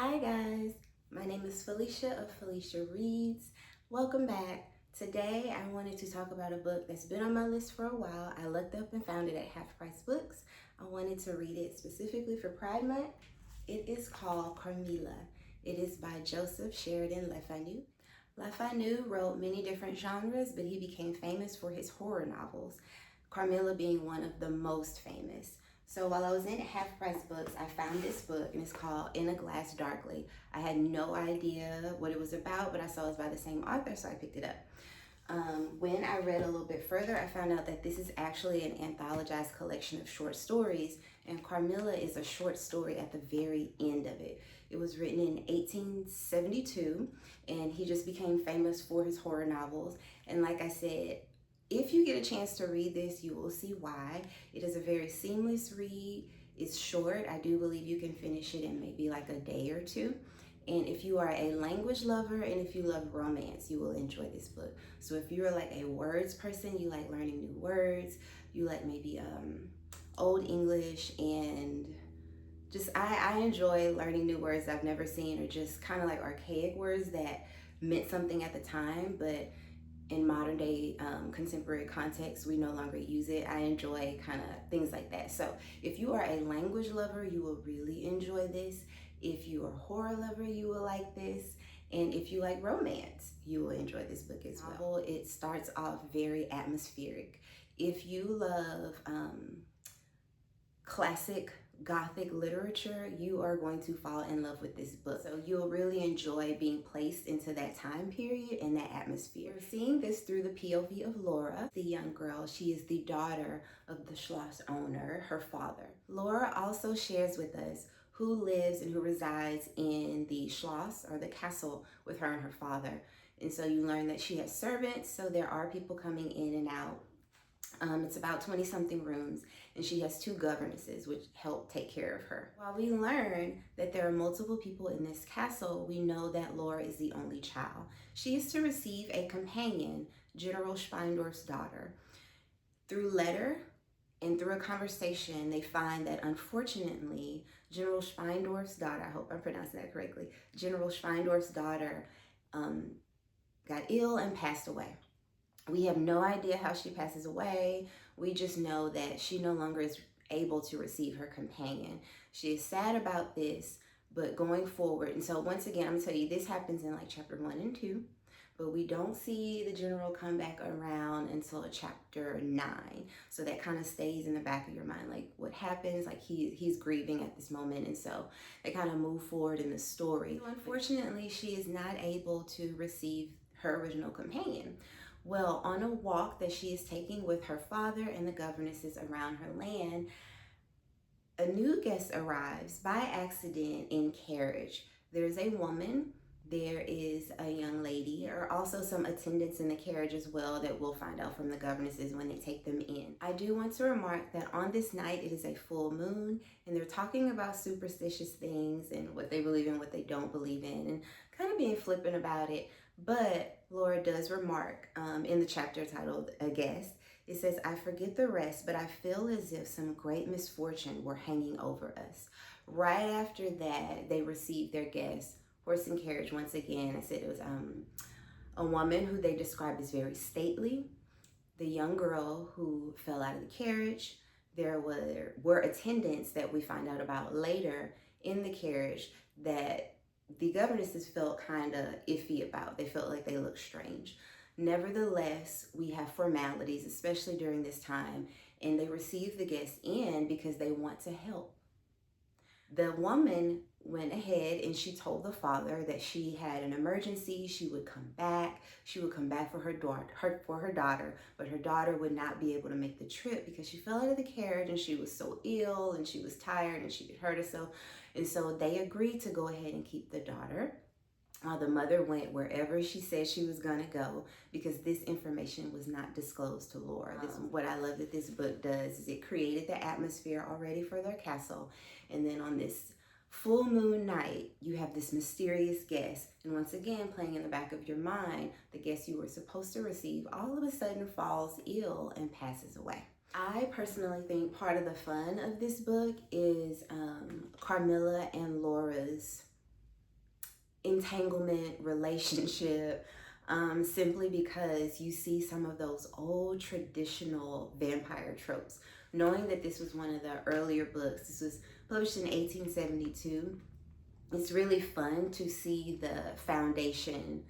Hi guys, my name is Felicia of Felicia Reads. Welcome back. Today I wanted to talk about a book that's been on my list for a while. I looked up and found it at Half Price Books. I wanted to read it specifically for Pride Month. It is called Carmilla. It is by Joseph Sheridan Le Fanu. Le Fanu wrote many different genres, but he became famous for his horror novels, Carmilla being one of the most famous. So while I was in Half Price Books, I found this book and it's called In a Glass Darkly. I had no idea what it was about, but I saw it was by the same author, so I picked it up. When I read a little bit further, I found out that this is actually an anthologized collection of short stories, and Carmilla is a short story at the very end of it. It was written in 1872, and he just became famous for his horror novels. And like I said, if you get a chance to read this, you will see why. It is a very seamless read. It's short. I do believe you can finish it in maybe like a day or two. And if you are a language lover and if you love romance, you will enjoy this book. So if you're like a words person, you like learning new words, you like maybe Old English, and just I enjoy learning new words I've never seen, or just kind of like archaic words that meant something at the time, but in modern day contemporary context, we no longer use it. I enjoy kind of things like that. So if you are a language lover, you will really enjoy this. If you are a horror lover, you will like this. And if you like romance, you will enjoy this book as well. It starts off very atmospheric. If you love classic Gothic literature, you are going to fall in love with this book. So you'll really enjoy being placed into that time period and that atmosphere. We're seeing this through the POV of Laura, the young girl. She is the daughter of the Schloss owner, her father. Laura also shares with us who lives and who resides in the Schloss, or the castle, with her and her father. And so you learn that she has servants, so there are people coming in and out. It's about 20 something rooms, and she has two governesses which help take care of her. While we learn that there are multiple people in this castle, we know that Laura is the only child. She is to receive a companion, General Speindorf's daughter. Through letter and through a conversation, they find that unfortunately, General Speindorf's daughter, I hope I'm pronouncing that correctly, General Speindorf's daughter got ill and passed away. We have no idea how she passes away. We just know that she no longer is able to receive her companion. She is sad about this, but going forward, and so once again, I'm gonna tell you, this happens in like chapter 1 and 2, but we don't see the general come back around until chapter 9. So that kind of stays in the back of your mind, like what happens, like he's grieving at this moment, and so they kind of move forward in the story. So unfortunately, she is not able to receive her original companion. Well, on a walk that she is taking with her father and the governesses around her land, a new guest arrives by accident in carriage. There's a woman, there is a young lady, or also some attendants in the carriage as well that we'll find out from the governesses when they take them in. I do want to remark that on this night it is a full moon, and they're talking about superstitious things and what they believe in, what they don't believe in, and kind of being flippant about it. But Laura does remark in the chapter titled A Guest, it says, "I forget the rest, but I feel as if some great misfortune were hanging over us." Right after that, they received their guest, horse and carriage once again. I said it was a woman who they described as very stately, the young girl who fell out of the carriage. There were attendants that we find out about later in the carriage that the governesses felt kind of iffy about. They felt like they looked strange. Nevertheless, we have formalities, especially during this time, and they receive the guests in because they want to help. The woman went ahead and she told the father that she had an emergency. She would come back. She would come back for her daughter, but her daughter would not be able to make the trip because she fell out of the carriage and she was so ill and she was tired and she could hurt herself. And so they agreed to go ahead and keep the daughter. The mother went wherever she said she was gonna go because this information was not disclosed to Laura. What I love that this book does is it created the atmosphere already for their castle, and then on this full moon night, you have this mysterious guest, and once again, playing in the back of your mind, the guest you were supposed to receive all of a sudden falls ill and passes away. I personally think part of the fun of this book is Carmilla and Laura's entanglement, relationship, simply because you see some of those old traditional vampire tropes. Knowing that this was one of the earlier books, this was published in 1872, it's really fun to see the foundation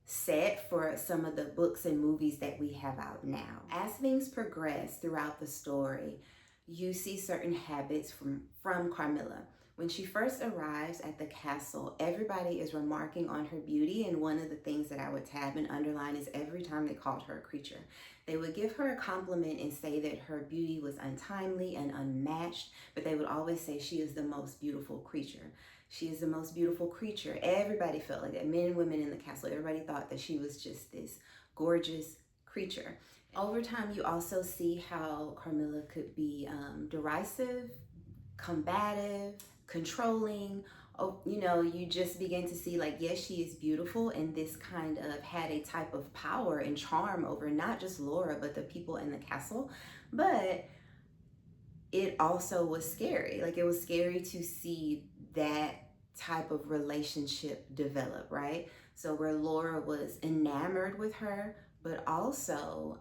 set for some of the books and movies that we have out now. As things progress throughout the story, you see certain habits from Carmilla. When she first arrives at the castle, everybody is remarking on her beauty, and one of the things that I would tab and underline is every time they called her a creature. They would give her a compliment and say that her beauty was untimely and unmatched, but they would always say she is the most beautiful creature. She is the most beautiful creature. Everybody felt like that. Men and women in the castle, everybody thought that she was just this gorgeous creature. Over time, you also see how Carmilla could be derisive, combative, controlling. Oh, you know, you just begin to see like, yes, she is beautiful, and this kind of had a type of power and charm over not just Laura, but the people in the castle. But it also was scary. Like, it was scary to see that type of relationship develop, right? So where Laura was enamored with her, but also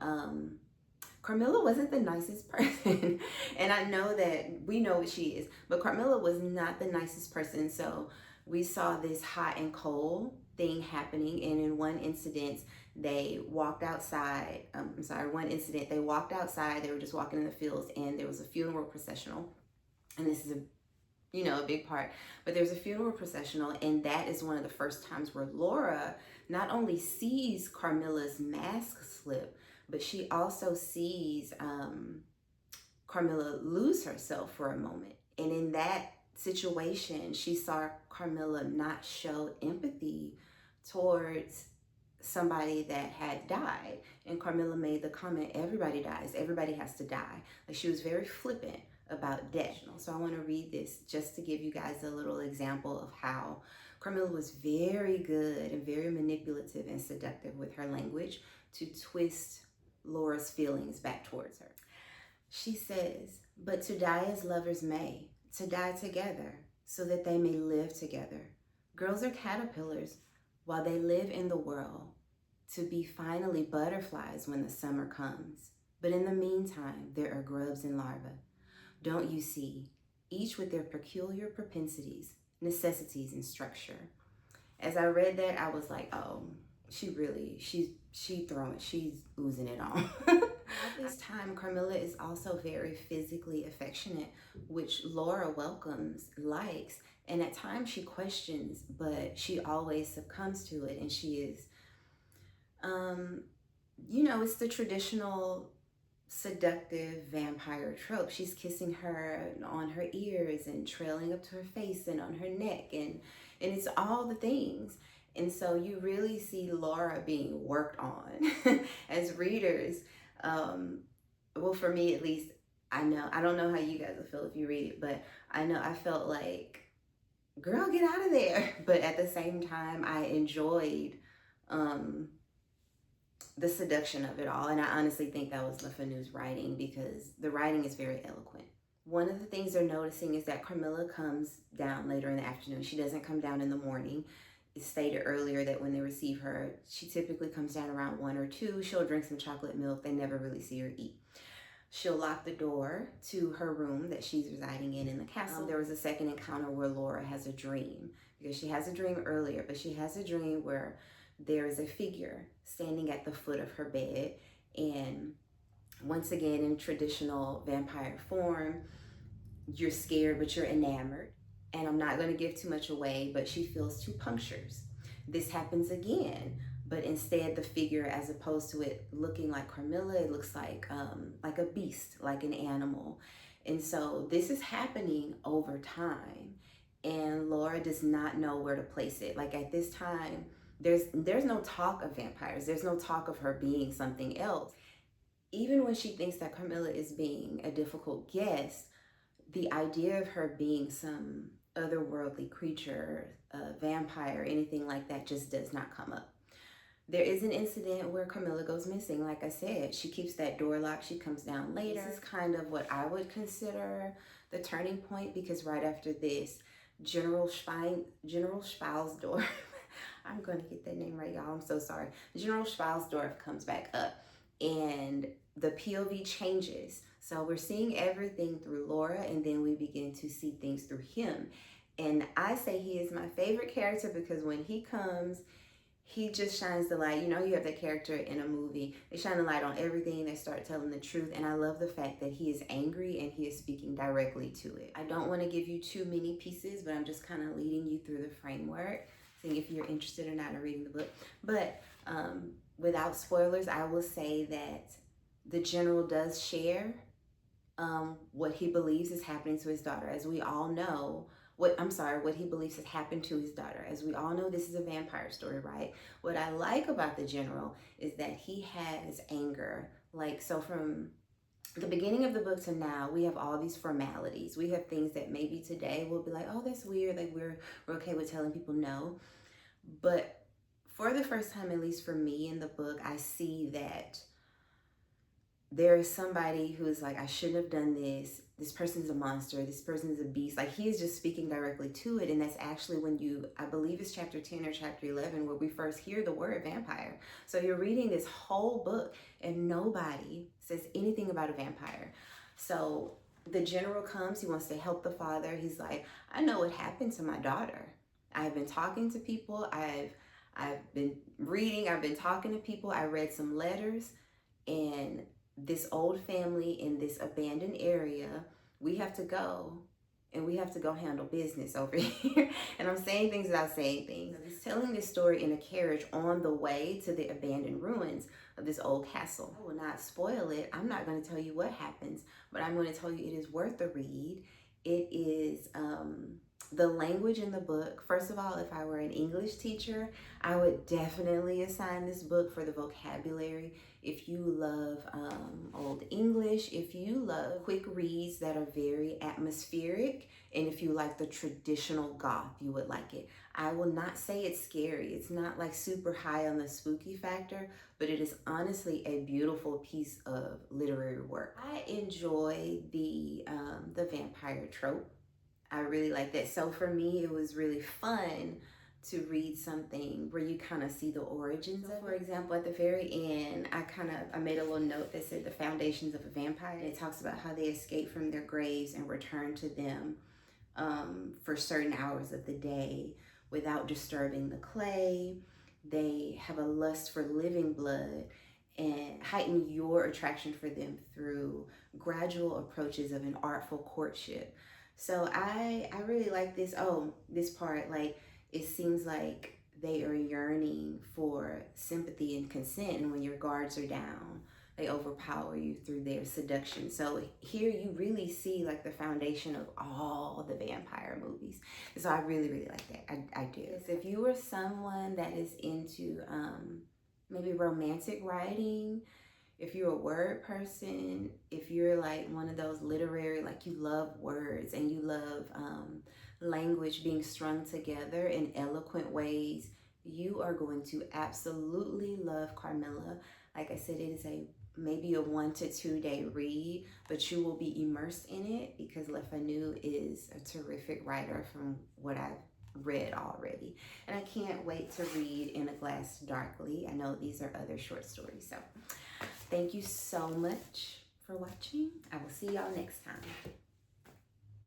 Carmilla wasn't the nicest person. And I know that we know what she is, but Carmilla was not the nicest person. So we saw this hot and cold thing happening. And in one incident, they walked outside. One incident, they walked outside. They were just walking in the fields, and there was a funeral processional. And this is a big part, but there's a funeral processional, and that is one of the first times where Laura not only sees Carmilla's mask slip, but she also sees Carmilla lose herself for a moment. And in that situation, she saw Carmilla not show empathy towards somebody that had died. And Carmilla made the comment, everybody dies, everybody has to die. Like, she was very flippant about death. So I want to read this just to give you guys a little example of how Carmilla was very good and very manipulative and seductive with her language to twist Laura's feelings back towards her. She says, "But to die as lovers may, to die together, so that they may live together. Girls are caterpillars while they live in the world, to be finally butterflies when the summer comes. But in the meantime, there are grubs and larvae. Don't you see, each with their peculiar propensities, necessities, and structure." As I read that, I was like, oh, she's oozing it on. At this time, Carmilla is also very physically affectionate, which Laura welcomes, likes, and at times she questions, but she always succumbs to it, and she is, it's the traditional seductive vampire trope. She's kissing her on her ears and trailing up to her face and on her neck, and it's all the things. And so you really see Laura being worked on as readers. Well, for me at least, I don't know how you guys will feel if you read it, but I know I felt like, girl, get out of there. But at the same time, I enjoyed the seduction of it all. And I honestly think that was Fanu's writing, because the writing is very eloquent. One of the things they're noticing is that Carmilla comes down later in the afternoon. She doesn't come down in the morning. It's stated earlier that when they receive her, she typically comes down around 1 or 2. She'll drink some chocolate milk. They never really see her eat. She'll lock the door to her room that she's residing in the castle. There was a second encounter where Laura has a dream, because she has a dream earlier, but she has a dream where there is a figure standing at the foot of her bed, and once again, in traditional vampire form, you're scared, but you're enamored. And I'm not going to give too much away, but she feels 2 punctures. This happens again, but instead the figure, as opposed to it looking like Carmilla, it looks like a beast, like an animal. And so this is happening over time, and Laura does not know where to place it. Like, at this time, there's no talk of vampires. There's no talk of her being something else. Even when she thinks that Carmilla is being a difficult guest, the idea of her being some otherworldly creature, a vampire, anything like that, just does not come up. There is an incident where Carmilla goes missing. Like I said, she keeps that door locked. She comes down later. This is kind of what I would consider the turning point, because right after this, General Spiel's door I'm going to get that name right, y'all. I'm so sorry. General Schweilsdorf comes back up and the POV changes. So we're seeing everything through Laura, and then we begin to see things through him. And I say he is my favorite character because when he comes, he just shines the light. You know, you have that character in a movie, they shine the light on everything, they start telling the truth. And I love the fact that he is angry and he is speaking directly to it. I don't want to give you too many pieces, but I'm just kind of leading you through the framework, seeing if you're interested or not in reading the book. But without spoilers, I will say that the general does share what he believes is happening to his daughter. As we all know, what he believes has happened to his daughter. As we all know, this is a vampire story, right? What I like about the general is that he has anger. Like, so from the beginning of the book to now, we have all these formalities. We have things that maybe today we'll be like, oh, that's weird. Like we're okay with telling people no. But for the first time, at least for me in the book, I see that there is somebody who is like, I shouldn't have done this. This person's a monster. This person's a beast. Like, he is just speaking directly to it. And that's actually when I believe it's chapter 10 or chapter 11, where we first hear the word vampire. So you're reading this whole book and nobody says anything about a vampire. So the general comes, he wants to help the father. He's like, I know what happened to my daughter. I've been talking to people. I've been reading. I've been talking to people. I read some letters, and this old family in this abandoned area, we have to go and we have to go handle business over here. And I'm saying things without saying things. He's telling this story in a carriage on the way to the abandoned ruins of this old castle. I will not spoil it. I'm not going to tell you what happens, but I'm going to tell you it is worth the read. It is the language in the book. First of all, if I were an English teacher, I would definitely assign this book for the vocabulary. If you love Old English, if you love quick reads that are very atmospheric, and if you like the traditional goth, you would like it. I will not say it's scary. It's not like super high on the spooky factor, but it is honestly a beautiful piece of literary work. I enjoy the vampire trope. I really like that. So for me, it was really fun to read something where you kind of see the origins of it. For example, at the very end, I made a little note that said the foundations of a vampire. It talks about how they escape from their graves and return to them for certain hours of the day without disturbing the clay. They have a lust for living blood and heighten your attraction for them through gradual approaches of an artful courtship. So I really like this. Oh, this part, like, it seems like they are yearning for sympathy and consent, and when your guards are down, they overpower you through their seduction. So here you really see like the foundation of all the vampire movies. So I really, really like that. I do. So if you are someone that is into maybe romantic writing, if you're a word person, if you're like one of those literary, like you love words and you love language being strung together in eloquent ways, you are going to absolutely love Carmilla. Like I said, it is maybe a 1 to 2 day read, but you will be immersed in it because Fanu is a terrific writer from what I've read already. And I can't wait to read In a Glass Darkly. I know these are other short stories. So thank you so much for watching. I will see y'all next time.